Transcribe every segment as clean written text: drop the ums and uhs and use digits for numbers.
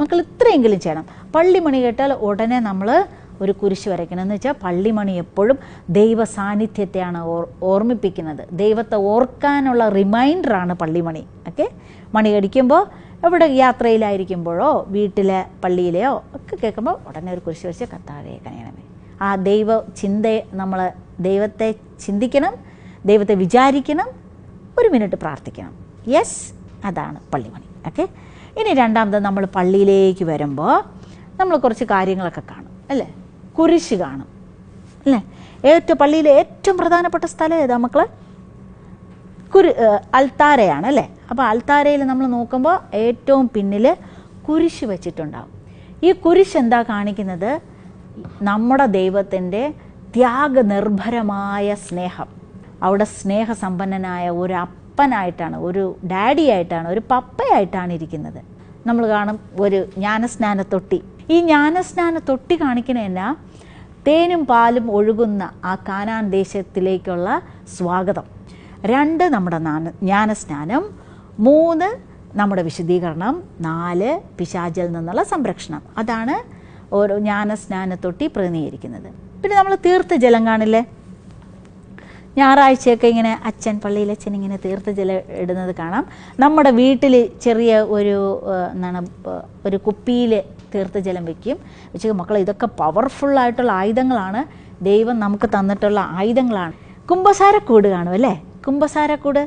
മക്കൾ ഇത്രയെങ്കിലും ചെയ്യണം. പള്ളിമണി കേട്ടാൽ ഉടനെ നമ്മൾ ഒരു കുരിശ് വരയ്ക്കണം. എന്ന് വെച്ചാൽ പള്ളിമണി എപ്പോഴും ദൈവ സാന്നിധ്യത്തെയാണ് ഓർമ്മിപ്പിക്കുന്നത്. ദൈവത്തെ ഓർക്കാനുള്ള റിമൈൻഡറാണ് പള്ളിമണി. ഓക്കെ, മണി അടിക്കുമ്പോൾ എവിടെ യാത്രയിലായിരിക്കുമ്പോഴോ വീട്ടിലെ പള്ളിയിലെയോ ഒക്കെ കേൾക്കുമ്പോൾ ഉടനെ ഒരു കുരിശ് വരച്ച് കർത്താവേ കനിയണമേ. ആ ദൈവ ചിന്തയെ നമ്മൾ ദൈവത്തെ ചിന്തിക്കണം, ദൈവത്തെ വിചാരിക്കണം, ഒരു മിനിറ്റ് പ്രാർത്ഥിക്കണം. യെസ്, അതാണ് പള്ളിമണി. ഓക്കെ, ഇനി രണ്ടാമത് നമ്മൾ പള്ളിയിലേക്ക് വരുമ്പോൾ നമ്മൾ കുറച്ച് കാര്യങ്ങളൊക്കെ കാണും അല്ലേ? കുരിശ് കാണും അല്ലേ? പള്ളിയിലെ ഏറ്റവും പ്രധാനപ്പെട്ട സ്ഥലം ഏതാ മക്കളെ? അൾത്താരയാണ് അല്ലേ? അപ്പോൾ അൾത്താരയിൽ നമ്മൾ നോക്കുമ്പോൾ ഏറ്റവും പിന്നിൽ കുരിശ് വെച്ചിട്ടുണ്ടാവും. ഈ കുരിശ് എന്താ കാണിക്കുന്നത്? നമ്മുടെ ദൈവത്തിൻ്റെ ത്യാഗനിർഭരമായ സ്നേഹം. അവിടെ സ്നേഹസമ്പന്നനായ ഒരു അപ്പനായിട്ടാണ്, ഒരു ഡാഡിയായിട്ടാണ്, ഒരു പപ്പയായിട്ടാണ് ഇരിക്കുന്നത്. നമ്മൾ കാണും ഒരു ജ്ഞാനസ്നാന തൊട്ടി. ഈ ജ്ഞാനസ്നാന തൊട്ടി കാണിക്കണേന്നാ തേനും പാലും ഒഴുകുന്ന ആ കാനാൻ ദേശത്തിലേക്കുള്ള സ്വാഗതം. 2 നമ്മുടെ ജ്ഞാനസ്നാനം, 3 നമ്മുടെ വിശുദ്ധീകരണം, 4 പിശാചിൽ നിന്നുള്ള സംരക്ഷണം. അതാണ് ഓരോ ജ്ഞാനസ്നാന തൊട്ടി പ്രതിനിധീകരിക്കുന്നത്. പിന്നെ നമ്മൾ തീർത്ഥജലം കാണില്ലേ? ഞായറാഴ്ചയൊക്കെ ഇങ്ങനെ പള്ളിയിലെ അച്ഛൻ ഇങ്ങനെ തീർത്ഥജലം ഇടുന്നത് കാണാം. നമ്മുടെ വീട്ടിൽ ചെറിയ ഒരു കുപ്പിയിൽ തീർത്ഥജലം വെച്ച് മക്കളെ ഇതൊക്കെ പവർഫുള്ളായിട്ടുള്ള ആയുധങ്ങളാണ്. ദൈവം നമുക്ക് തന്നിട്ടുള്ള ആയുധങ്ങളാണ്. കുമ്പസാരക്കൂട് കാണും അല്ലേ? കുമ്പസാരക്കൂട്.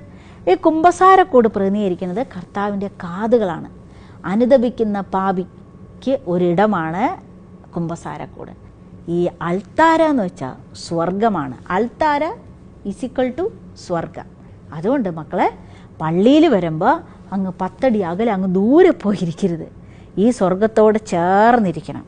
ഈ കുമ്പസാരക്കൂട് പ്രതിനിധീകരിക്കുന്നത് കർത്താവിൻ്റെ കാതുകളാണ്. അനുതപിക്കുന്ന പാപിക്ക് ഒരിടമാണ് കുമ്പസാരക്കൂട്. ഈ അൾത്താര എന്ന് വെച്ചാൽ സ്വർഗമാണ്. അൾത്താര = സ്വർഗം. അതുകൊണ്ട് മക്കളെ പള്ളിയിൽ വരുമ്പോൾ അങ്ങ് 10 അടി അകലെ അങ്ങ് ദൂരെ പോയിരിക്കരുത്. ഈ സ്വർഗത്തോട് ചേർന്നിരിക്കണം.